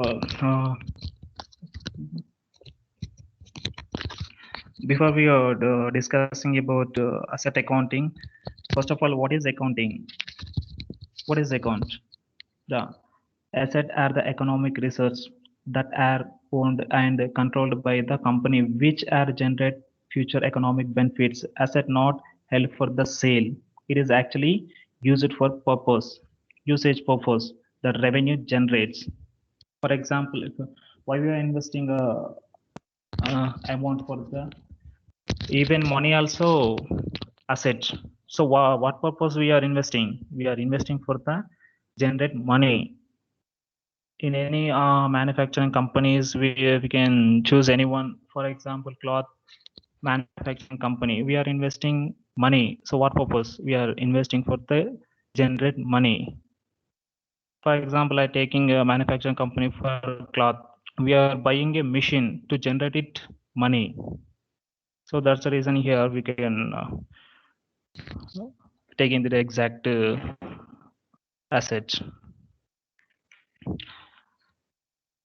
Uh, Before we are discussing about asset accounting, first of all, what is accounting? What is account? The asset are the economic research that are owned and controlled by the company, which are generate future economic benefits. Asset not held for the sale. It is actually used for purpose, usage purpose that revenue generates. For example, if why we are investing amount for the even money also asset. So what purpose we are investing? We are investing for the generate money. In any manufacturing companies, we can choose anyone. For example, cloth manufacturing company. We are investing money. So what purpose? We are investing for the generate money. For example, I taking a manufacturing company for cloth. We are buying a machine to generate it money. So that's the reason here we can take into the exact asset.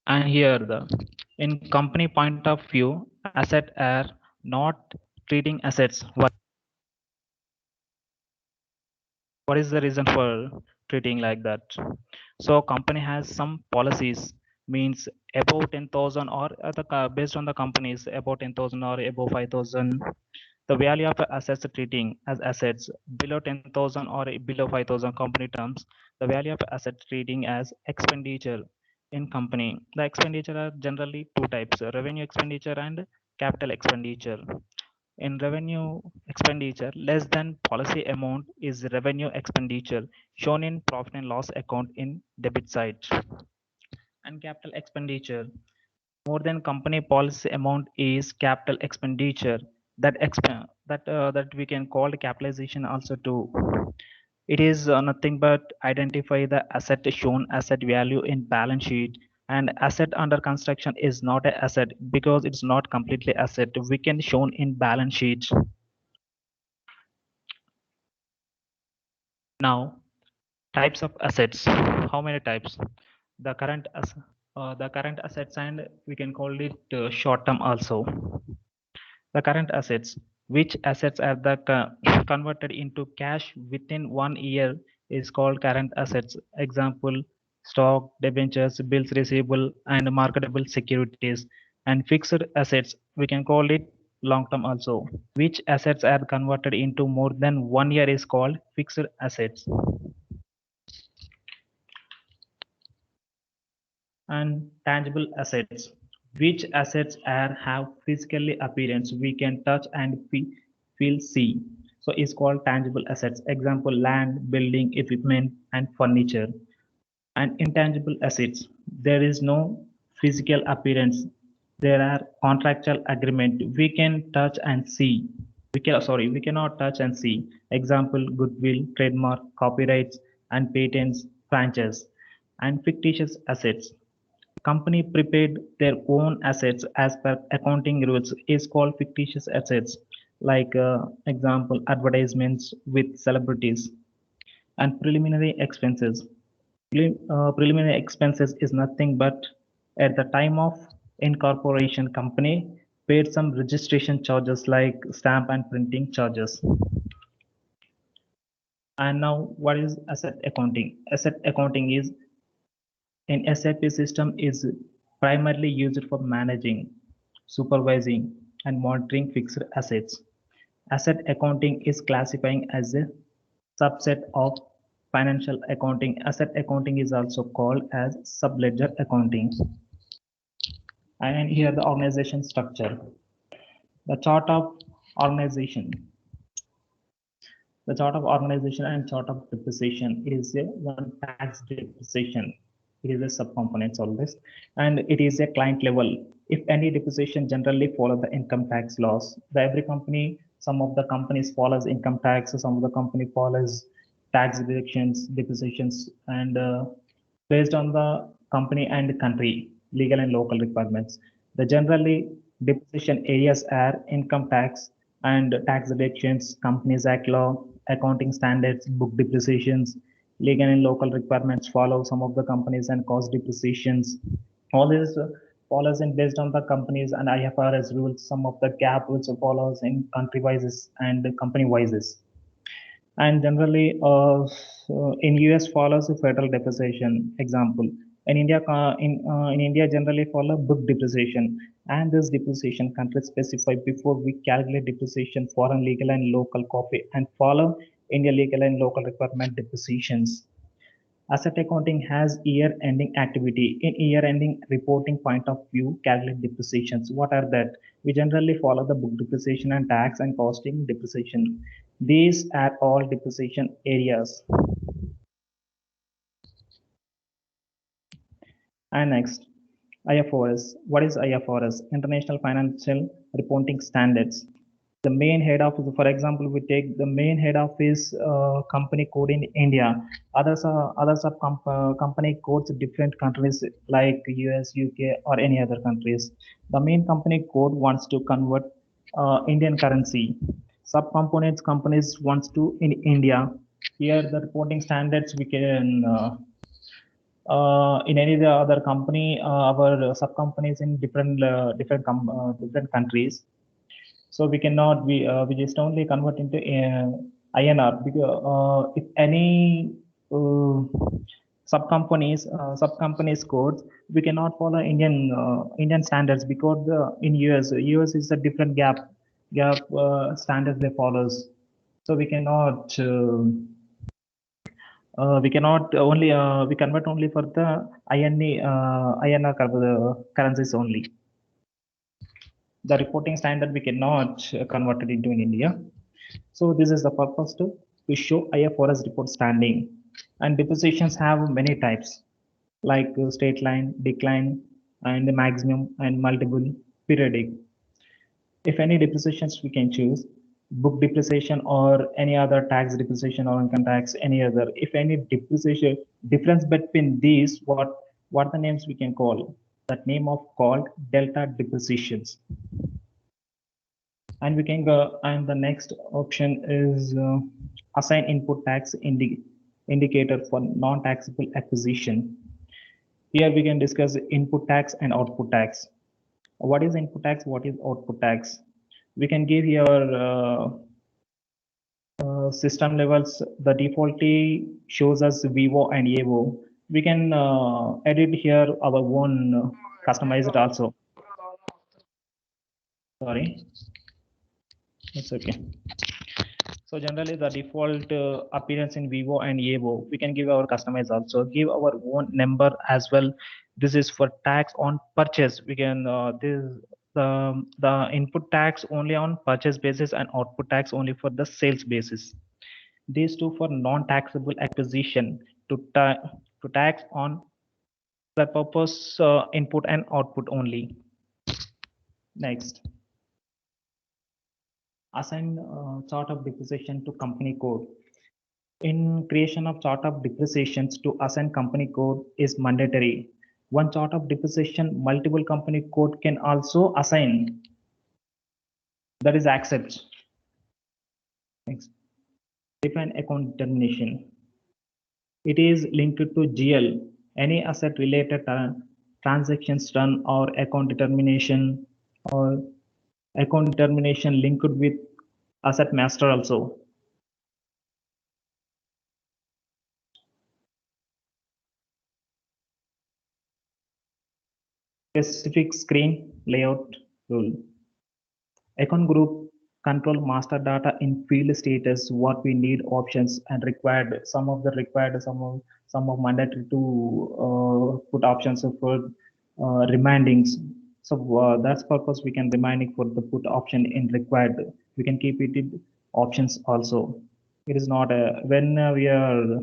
And here the in company point of view, asset are not treating assets. What is the reason for treating like that? So company has some policies, means above 10,000 or based on the companies above 10,000 or above 5,000, the value of assets treating as assets. Below 10,000 or below 5,000 company terms, the value of asset treating as expenditure in company. The expenditure are generally two types: revenue expenditure and capital expenditure. In revenue expenditure, less than policy amount is revenue expenditure shown in profit and loss account in debit side. And capital expenditure, more than company policy amount is capital expenditure. That we can call capitalization also too. It is nothing but identify the asset shown asset value in balance sheet, and asset under construction is not an asset because it's not completely asset. We can shown in balance sheet. Now, types of assets. How many types? The current assets, and we can call it short term also. The current assets, which assets are converted into cash within 1 year, is called current assets. Example: stock, debentures, bills receivable, and marketable securities. And fixed assets, we can call it long term also. Which assets are converted into more than 1 year is called fixed assets. And tangible assets, which assets are have physically appearance we can touch and feel see, so is called tangible assets. Example: land, building, equipment, and furniture. And intangible assets, there is no physical appearance, there are contractual agreement we can touch and see. We cannot touch and see. Example: goodwill, trademark, copyrights, and patents, franchise. And fictitious assets, company prepared their own assets as per accounting rules, is called fictitious assets. Like example: advertisements with celebrities. And preliminary expenses, preliminary expenses is nothing but at the time of incorporation, company paid some registration charges like stamp and printing charges. And now, what is asset accounting? Asset accounting is an SAP system, is primarily used for managing, supervising, and monitoring fixed assets. Asset accounting is classifying as a subset of financial accounting. Asset accounting is also called as subledger accounting. And here the organization structure. The chart of organization. The chart of organization and chart of depreciation is a one tax depreciation. It is a subcomponents of this, and it is a client level. If any depreciation generally follow the income tax laws, the every company, some of the companies follows income tax, some of the company follows tax deductions, depreciations, and based on the company and country legal and local requirements. The generally depreciation areas are income tax and tax deductions, Companies Act law, accounting standards, book depreciations, legal and local requirements follow some of the companies and cost depreciations. All this follows in based on the companies and IFRS rules, some of the gap which follows in country wise and company wise. And generally, in US follows a federal depreciation. Example, in India, in India generally follow book depreciation, and this depreciation country specified before we calculate depreciation foreign legal and local copy and follow India legal and local requirement depreciations. Asset accounting has year-ending activity. In year-ending reporting point of view, calculate depreciations. What are that? We generally follow the book depreciation and tax and costing depreciation. These are all depreciation areas. And next, IFRS. What is IFRS? International Financial Reporting Standards. The main head office, for example, we take the main head office company code in India. Others are company codes in different countries like US, UK, or any other countries. The main company code wants to convert Indian currency. Subcomponents companies wants to in India. Here the reporting standards we can in any other company, our sub companies in different countries, so we cannot we just only convert into INR because if any uh, sub companies codes, we cannot follow Indian standards because in US is a different gap standards they follows, so we cannot only we convert only for the INR currencies only. The reporting standard we cannot convert it into in India. So this is the purpose to show IFRS report standing. And depreciations have many types like straight line, decline, and maximum and multiple periodic. If any depreciations we can choose, book depreciation or any other tax depreciation or income tax, any other. If any depreciation difference between these, what the names we can call? That name of called delta depreciations. And we can go, and the next option is assign input tax indicator for non-taxable acquisition. Here we can discuss input tax and output tax. What is input tax? What is output tax? We can give here system levels. The defaultly shows us Vivo and Evo. We can edit here our own customize it also. Sorry, it's okay. So generally the default appearance in Vivo and Evo, we can give our customize also, give our own number as well. This is for tax on purchase. We can the input tax only on purchase basis and output tax only for the sales basis. These two for non-taxable acquisition to tax on the purpose input and output only. Next, assign chart of depreciation to company code. In creation of chart of depreciations to assign company code is mandatory. One chart of depreciation, multiple company code can also assign. That is accept. Next, define account determination. It is linked to GL. Any asset related transactions done or account determination linked with asset master also. Specific screen layout rule. Account group control master data in field status, what we need options and required, some of the required, some of mandatory to put options for remindings. So that's purpose we can reminding for the put option in required. We can keep it in options also. It is not when we are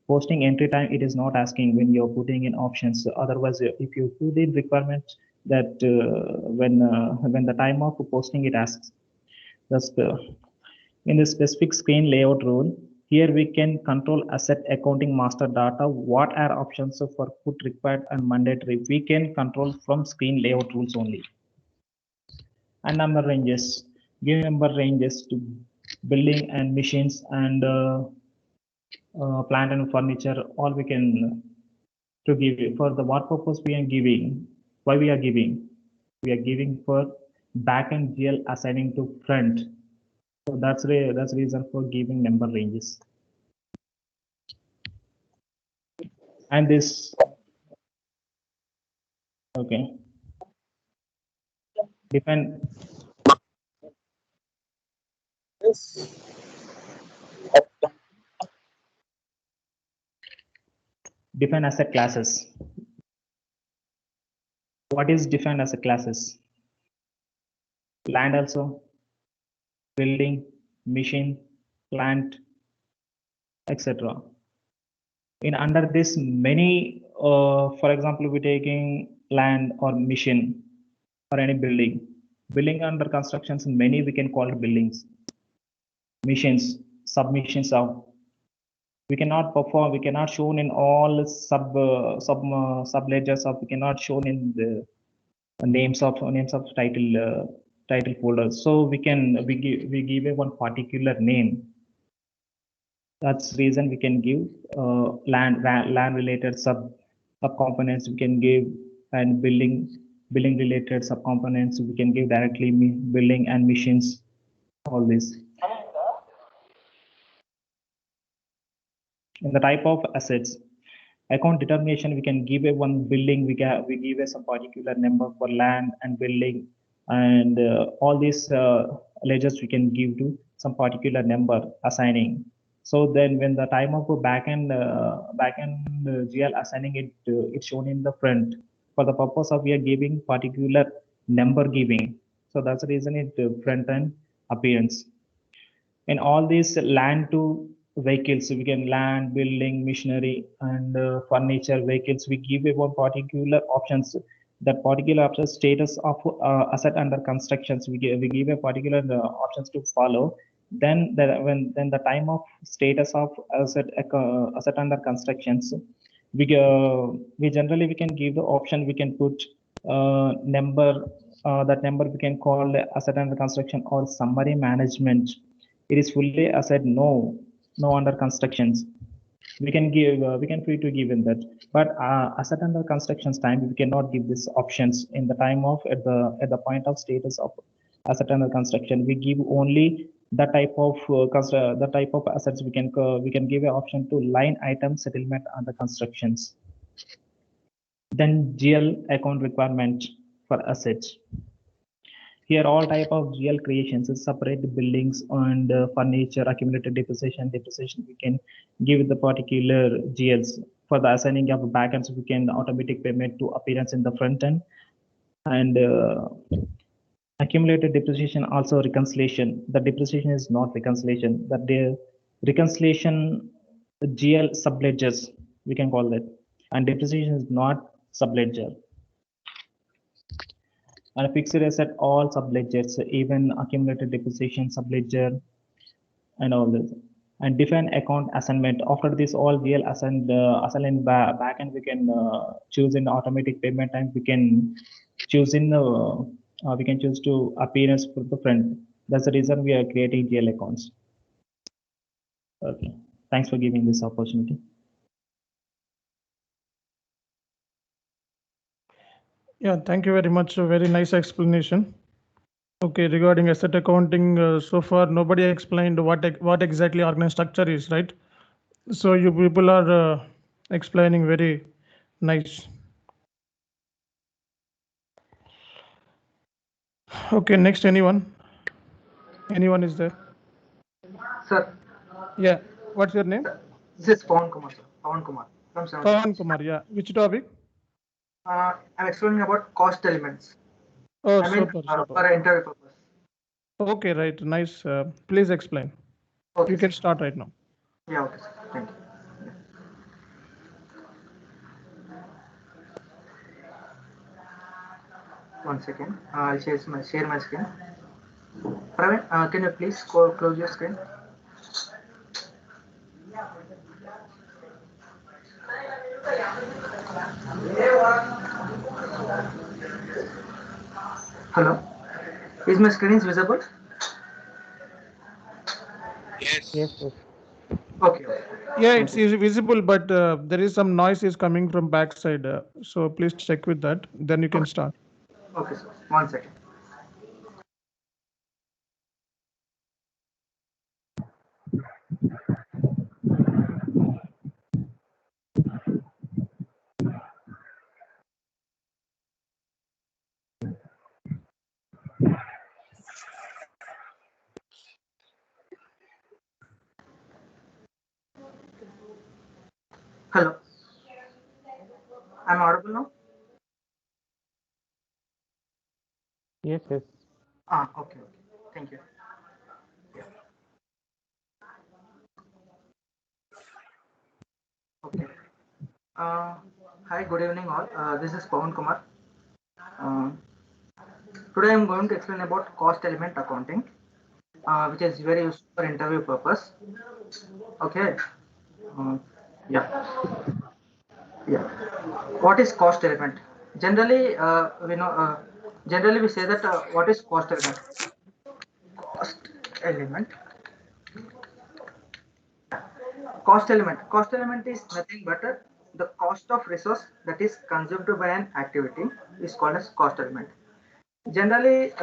posting entry time, it is not asking when you're putting in options. Otherwise, if you put in requirements that when the time of posting it asks. Thus, in the specific screen layout rule, here we can control asset accounting master data. What are options for put required and mandatory? We can control from screen layout rules only. And number ranges, give number ranges to building and machines and plant and furniture. All we can to give for the what purpose we are giving. Why we are giving? We are giving for backend GL assigning to front. So that's reason for giving number ranges. And this, okay, define asset classes. What is defined as a classes? Land also, building, machine, plant, etc. In under this many, for example, we're taking land or machine or any building. Building under constructions, many we can call it buildings. Machines, submissions of. We cannot perform. We cannot shown in all sub ledgers of. We cannot shown in the names of title folders. So we give a one particular name. That's reason we can give land related sub components we can give, and building related sub components we can give directly building and machines, all this. In the type of assets, account determination, we can give a one building, we give a some particular number for land and building, and all these ledgers we can give to some particular number assigning. So then when the time of a backend GL assigning it, it's shown in the front for the purpose of we are giving particular number giving. So that's the reason it front end appearance. In all these land to vehicles, we can land, building, machinery, and furniture vehicles. We give a one particular options. That particular option status of asset under constructions. We give a particular options to follow. Then the time of status of asset under constructions. We generally we can give the option. We can put number. That number we can call asset under construction or summary management. It is fully asset no under constructions. We can give we can free to give in that, but asset under constructions time we cannot give these options in the time of at the point of status of asset under construction. We give only the type of assets we can give an option to line item settlement under constructions. Then GL account requirement for assets. Here, all type of GL creations is separate buildings and furniture, accumulated depreciation. We can give the particular GLs for the assigning of backends. We can automatic payment to appearance in the front end, and accumulated depreciation also reconciliation. The depreciation is not reconciliation. That the reconciliation GL subledgers we can call that, and depreciation is not subledger. And fixed asset all subledgers, even accumulated depreciation subledger and all this. And define account assignment. After this all GL assigned back, and we can choose in automatic payment time. We can choose in we can choose to appearance for the front. That's the reason we are creating GL accounts. Okay, thanks for giving this opportunity. Yeah, thank you very much. A very nice explanation. Okay, regarding asset accounting, so far nobody explained what exactly organized structure is, right? So you people are explaining very nice. Okay, next anyone? Anyone is there? Sir. Yeah, what's your name? This is Pawan Kumar, sir. Pawan Kumar from Seven. Pawan Kumar, yeah. Which topic? I'm explaining about cost elements. Oh, I mean, super. for interview purpose. Okay, right. Nice. Please explain. Okay, you can start right now. Yeah, okay, sir. Thank you. One second. I'll share my screen. Praveen, can you please close your screen? Hello. Is my screen visible? Yes. Okay. Yeah, Thank it's you. easy visible, but there is some noise is coming from backside. So please check with that. Then you can Okay. start. Okay, sir. 1 second. Hello. I'm audible now? Yes, yes. Okay. Thank you. Yeah. Okay. Uh, Hi, good evening all. This is Pawan Kumar. Uh, Today I'm going to explain about cost element accounting, which is very useful for interview purpose. Okay. Uh, yeah. Yeah. What is cost element? Generally, we know. Generally, we say that what is cost element? Cost element. Cost element. Cost element is nothing but the cost of resource that is consumed by an activity is called as cost element. Generally,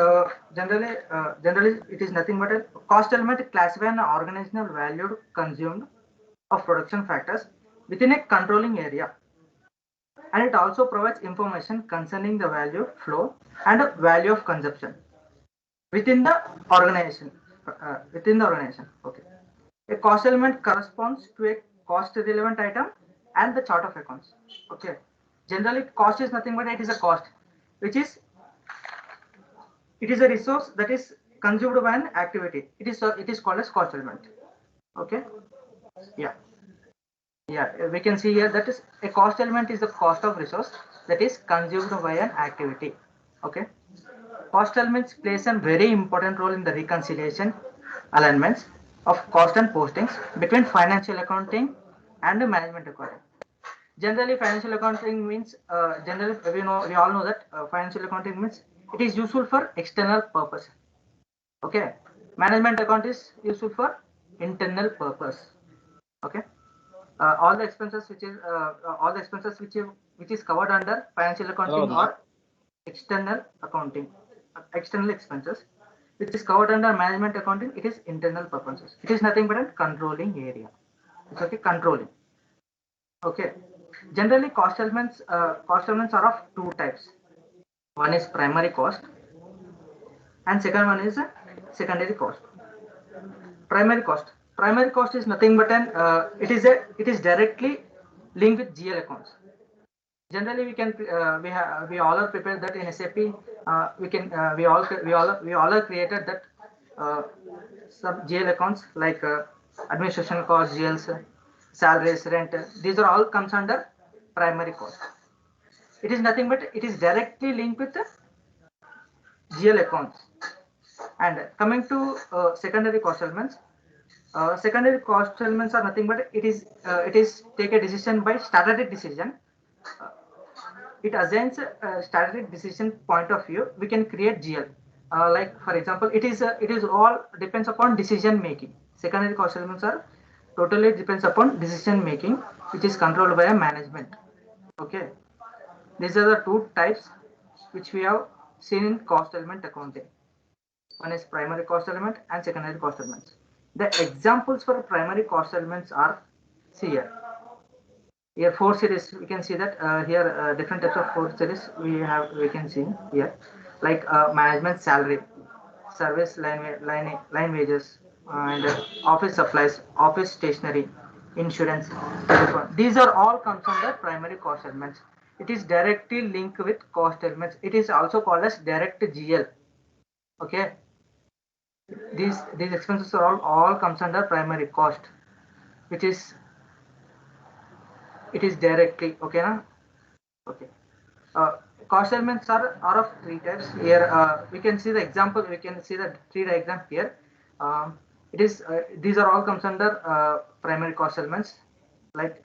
it is nothing but a cost element classify an organizational value consumed of production factors within a controlling area, and it also provides information concerning the value flow and value of consumption within the organization. Okay. A cost element corresponds to a cost relevant item and the chart of accounts. Okay. Generally, cost is nothing but it is a cost, which is it is a resource that is consumed by an activity. It is called as cost element. Okay. Yeah. Yeah. We can see here that is a cost element is the cost of resource that is consumed by an activity. Okay. Cost elements plays a very important role in the reconciliation alignments of cost and postings between financial accounting and management accounting. Generally, financial accounting means generally we all know that financial accounting means it is useful for external purpose. Okay, management account is useful for internal purpose. Okay, all the expenses which is covered under financial accounting or external accounting, external expenses, which is covered under management accounting. It is internal purposes. It is nothing but a controlling area. It's okay, controlling. Okay. Generally, cost elements are of two types. One is primary cost, and second one is secondary cost. Primary cost. Primary cost is nothing but an it is directly linked with GL accounts. Generally, we all are prepared that in SAP we can we all are created that some GL accounts like administration cost, GLs, salaries, rent. These are all comes under primary cost. It is nothing but it is directly linked with the GL accounts. And coming to secondary cost elements, secondary cost elements are nothing but it is take a decision by strategic decision. Uh, it assigns a strategic decision point of view. We can create GL. Like for example, it is all depends upon decision making. Secondary cost elements are totally depends upon decision making, which is controlled by a management. Okay, these are the two types which we have seen in cost element accounting. One is primary cost element and secondary cost elements. The examples for primary cost elements are, see here. Here four series we can see that here different types of four series we can see here, like management salary, service line wages, and office supplies, office stationery, insurance, telephone. These are all comes under primary cost elements. It is directly linked with cost elements. It is also called as direct GL. Okay, these expenses are all comes under primary cost, which is it is directly okay na? Okay. Uh, Cost elements are of three types. Here we can see the example. We can see the three diagram here. It is these are all comes under primary cost elements, like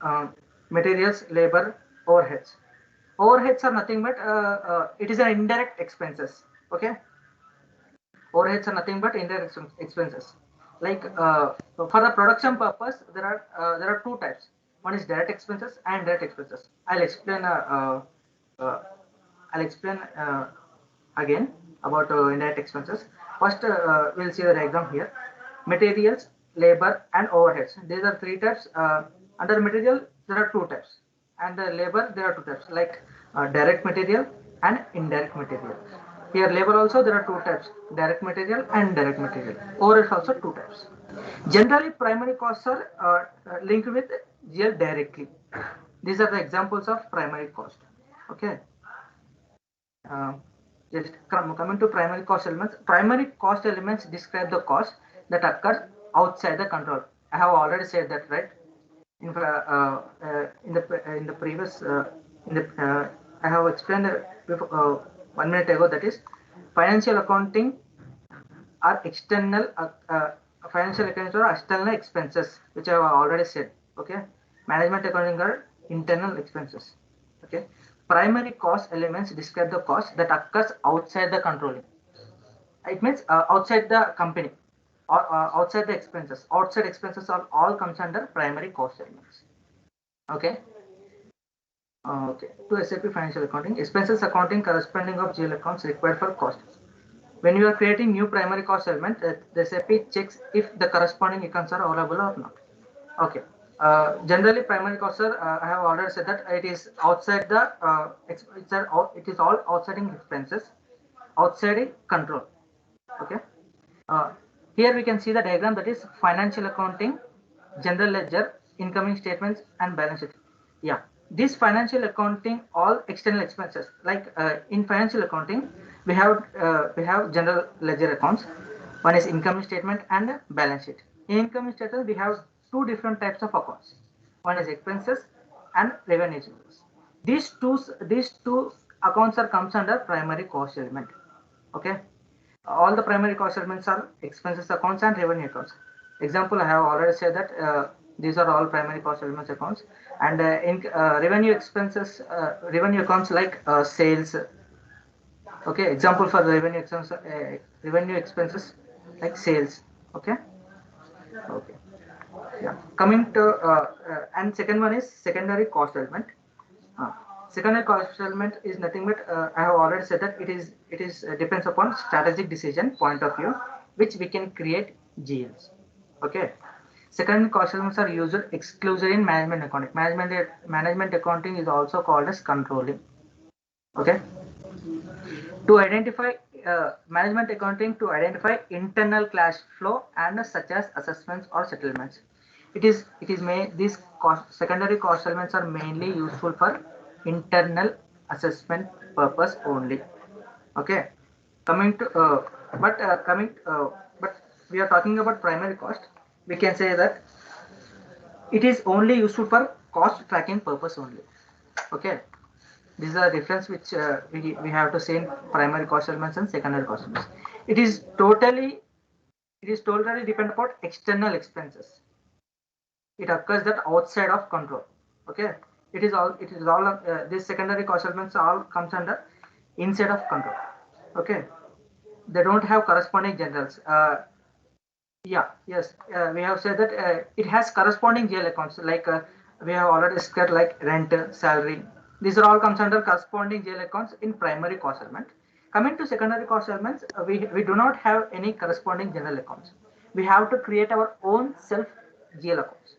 materials, labor, overheads. Overheads are nothing but it is an indirect expenses. Okay, overheads are nothing but indirect expenses. Like for the production purpose, there are two types. One is direct expenses and indirect expenses. Uh, I'll explain again about indirect expenses. First, we'll see the diagram here. Materials, labor, and overheads. These are three types. Under material, there are two types, and labor, there are two types, like direct material and indirect material. Here, labor also there are two types: direct material and indirect material. Overheads also two types. Generally, primary costs are linked with GL directly. These are the examples of primary cost. Okay. Uh, just coming to primary cost elements. Primary cost elements describe the cost that occurs outside the control. I have already said that, right? In the previous I have explained before, 1 minute ago, that is financial accounting are external financial accounting are external expenses, which I have already said. Okay, management accounting are internal expenses. Okay, primary cost elements describe the cost that occurs outside the controlling. It means outside the company or outside the expenses. Outside expenses are all comes under primary cost elements. Okay. Okay. To SAP financial accounting, expenses accounting corresponding of GL accounts required for cost. When you are creating new primary cost element, the SAP checks if the corresponding accounts are available or not. Okay. Generally, primary costs are, I have already said that it is outside the, it is all outside expenses, outside control. Okay. Uh, Here we can see the diagram, that is financial accounting, general ledger, incoming statements, and balance sheet. Yeah, this financial accounting, all external expenses. Like in financial accounting, we have general ledger accounts. One is income statement and balance sheet. In income statement, we have two different types of accounts. One is expenses and revenue. These two accounts are comes under primary cost element. Okay. All the primary cost elements are expenses accounts and revenue accounts. Example, I have already said that these are all primary cost elements accounts, and in revenue expenses, revenue accounts like sales. Okay, example for revenue expenses like sales. Okay. Okay. Yeah. Coming to and second one is secondary cost element. Uh, Secondary cost element is nothing but I have already said that it is depends upon strategic decision point of view, which we can create GLs. Okay. Secondary cost elements are used exclusively in management accounting. Management accounting is also called as controlling. Okay. To identify management accounting to identify internal cash flow and such as assessments or settlements. These secondary cost elements are mainly useful for internal assessment purpose only. Okay. Coming to but we are talking about primary cost. We can say that it is only useful for cost tracking purpose only. Okay. This is a difference which we have to say in primary cost elements and secondary cost elements. It is totally depend upon external expenses. It occurs that outside of control. Okay. It is all these secondary cost elements all comes under inside of control. Okay. They don't have corresponding generals. Yes, we have said that it has corresponding GL accounts, like we have already discussed, like rent, salary. These are all comes under corresponding GL accounts in primary cost element. Coming to secondary cost elements, we do not have any corresponding general accounts. We have to create our own self GL accounts,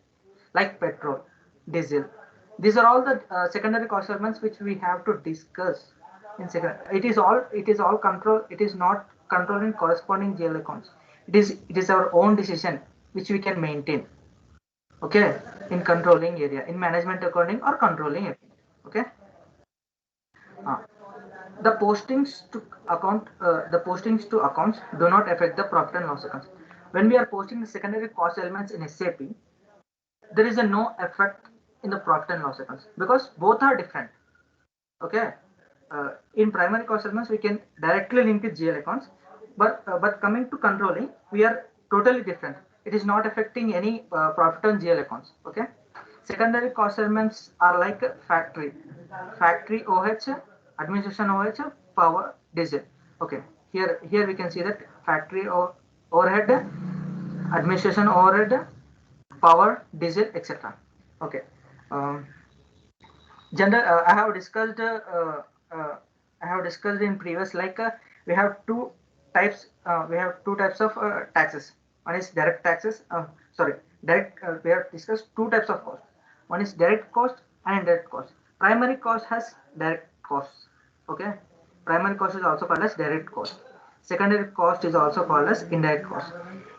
like petrol, diesel. These are all the secondary cost elements which we have to discuss in second. It is all control. It is not controlling corresponding GL accounts. It is our own decision which we can maintain. Okay, in controlling area, in management accounting or controlling area. Okay. Uh, the postings to accounts do not affect the profit and loss accounts. When we are posting the secondary cost elements in SAP, there is a no effect in the profit and loss accounts because both are different. Okay. In primary cost elements, we can directly link with GL accounts, but coming to controlling, we are totally different. It is not affecting any profit on GL accounts. Okay. Secondary cost elements are like factory OH, administration OH, power, diesel. Okay. Here we can see that factory overhead, administration overhead, power, diesel, etc. Okay. I have discussed. I have discussed in previous, like we have two types. We have two types of taxes. One is direct taxes. Sorry, direct. We have discussed two types of cost. One is direct cost and indirect cost. Primary cost has direct costs. Okay. Primary cost is also called as direct cost. Secondary cost is also called as indirect cost.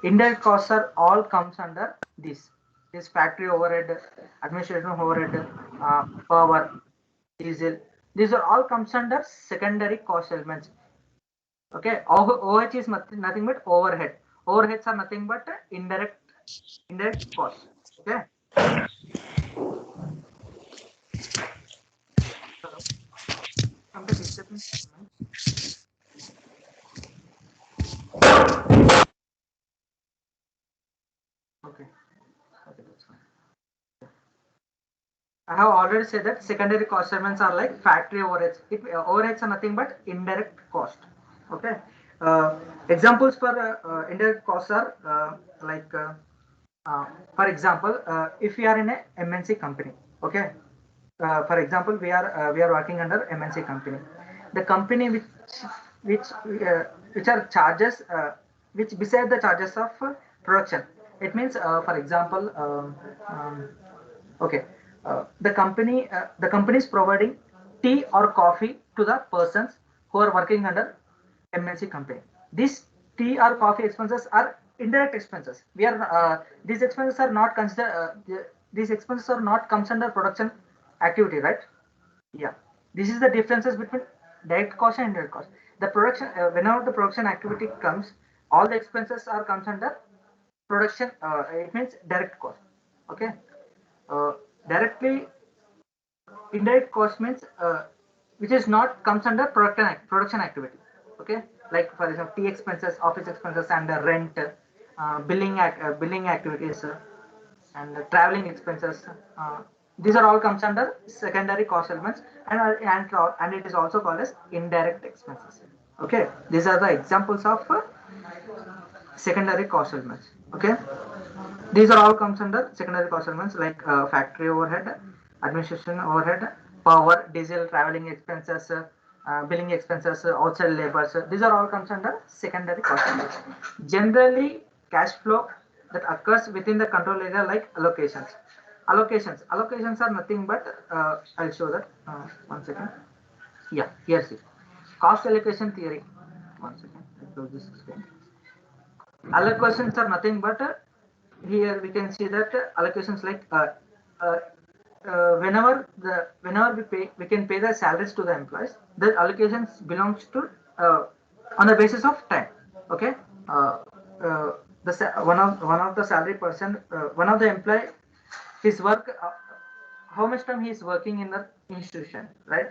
Indirect costs are all comes under this. This factory overhead, administration overhead, power, diesel. These are all comes under secondary cost elements. Okay, OH is nothing but overhead. Overheads are nothing but indirect cost. Okay. Hello. Come to disturbance. Okay. Okay, that's fine. I have already said that secondary cost elements are like factory overheads. Overheads are nothing but indirect cost. Okay. Examples for indirect costs are for example, if we are in a MNC company, okay. For example, we are working under MNC company. The company which are charges which beside the charges of production. It means, for example, okay, the company is providing tea or coffee to the persons who are working under MNC company. These tea or coffee expenses are indirect expenses. These expenses are not considered. These expenses are not comes under production activity, right? Yeah. This is the differences between direct cost and indirect cost. The production, whenever the production activity comes, all the expenses are comes under production. It means direct cost. Okay. Uh, Directly indirect cost means which is not comes under production activity. Okay, like for example, tea expenses, office expenses, and rent, billing activities, and traveling expenses. These are all comes under secondary cost elements, and it is also called as indirect expenses. Okay, these are the examples of secondary cost elements. Okay, these are all comes under secondary cost elements like factory overhead, administration overhead, power, diesel, traveling expenses, billing expenses, outside labors. These are all comes under secondary cost elements. Generally, cash flow that occurs within the control area like allocations. Allocations are nothing but I'll show that. One second. Yeah, here's it. Cost allocation theory. One second. I'll close this screen. Allocations are nothing but here we can see that allocations like uh, whenever we can pay the salaries to the employees. The allocations belongs to on the basis of time. Okay, uh, one of the salary person, one of the employee, his work, how much time he is working in the institution, right?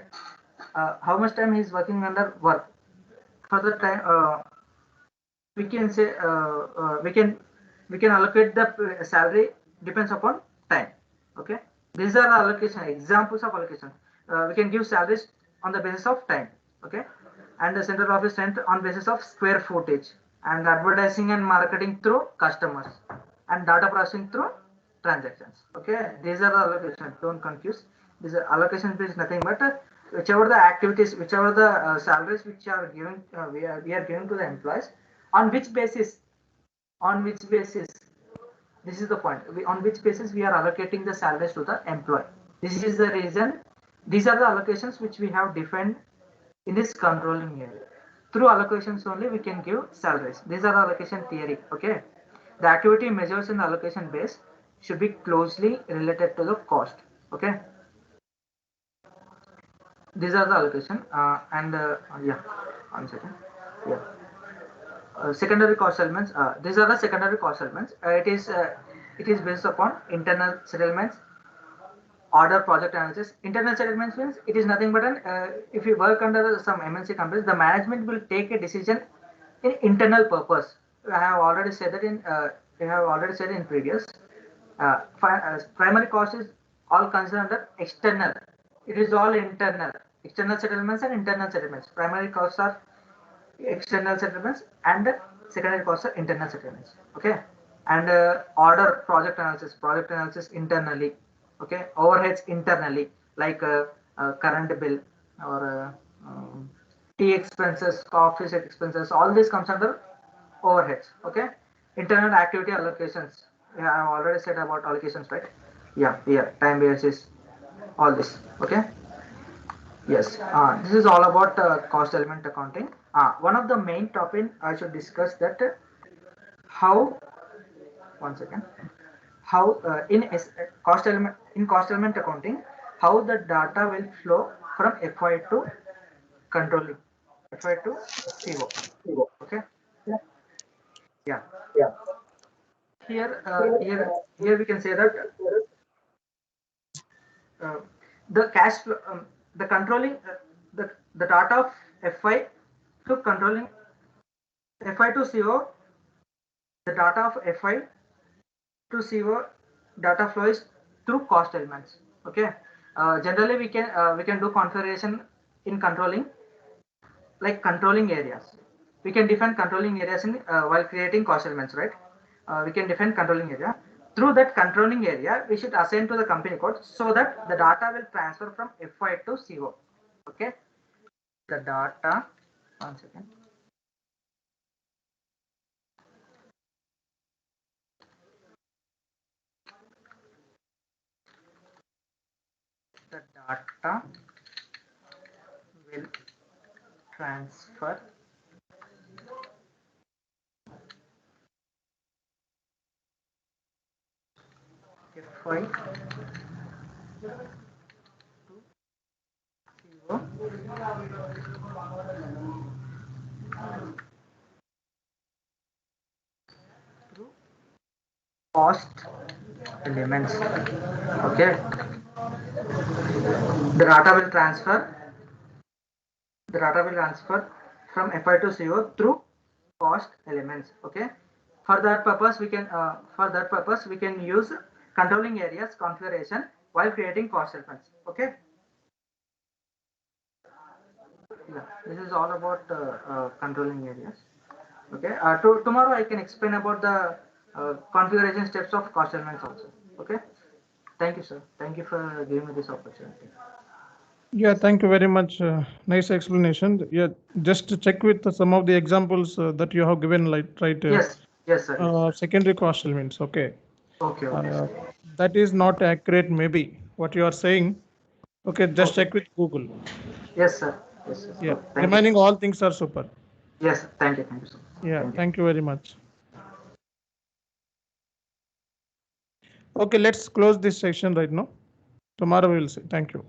How much time he is working under work for the time. We can say we can allocate the salary depends upon time. Okay, these are allocation examples of allocation. We can give salaries on the basis of time. Okay, and the central office rent on basis of square footage, and advertising and marketing through customers, and data processing through transactions. Okay, these are the allocation. Don't confuse. This allocation is nothing but whichever the activities, whichever the salaries which are given, we are giving to the employees, on which basis, on which basis, this is the point, on which basis we are allocating the salaries to the employee. This is the reason. These are the allocations which we have defined in this controlling area. Through allocations only we can give salaries. These are the allocation theory. Okay, the activity measures in the allocation base should be closely related to the cost. Okay, these are the allocation and yeah, one second. Yeah. Secondary cost elements. These are the secondary cost elements. It is based upon internal settlements, order project analysis. Internal settlements means it is nothing but an if you work under some MNC companies, the management will take a decision in internal purpose. I have already said that in previous. Primary cost is all considered under external. It is all internal. External settlements and internal settlements. Primary costs are external settlements and secondary costs are internal settlements. Okay, and order project analysis internally. Okay, overheads internally, like current bill or tea expenses, office expenses, all this comes under overheads. Okay, internal activity allocations. Yeah, I have already said about allocations, right? Yeah, here time basis, all this. Okay. Yes, this is all about cost element accounting. One of the main topic I should discuss that how, one second, how cost element accounting, how the data will flow from FI to controlling, FI to CO. Okay. Yeah. Here we can say that uh, the cash flow, the controlling, the data of FI to controlling, FI to CO, the data of FI to CO data flow is through cost elements. Okay. Generally, we can do configuration in controlling, like controlling areas. We can define controlling areas in while creating cost elements, right? We can define controlling area. Through that controlling area, we should assign to the company code so that the data will transfer from FI to CO. Okay. The data. One second. The data will transfer FI to CO through cost elements. Okay. The data will transfer from FI to CO through cost elements. Okay. For that purpose, we can use controlling areas configuration while creating cost elements. Okay. Yeah, this is all about controlling areas. Okay. Tomorrow I can explain about the configuration steps of cost elements also. Okay. Thank you, sir. Thank you for giving me this opportunity. Yeah, thank you very much. Nice explanation. Yeah, just to check with some of the examples that you have given, like right. Yes, sir. Yes. Secondary cost elements. Okay. Okay. That is not accurate. Maybe what you are saying. Okay, just check with Google. Yes, sir. Yes, sir. Yeah, Thank remaining you. all things are super. Yes, thank you, sir. Yeah, Thank you. thank you very much. Okay, let's close this section right now. Tomorrow we'll see. Thank you.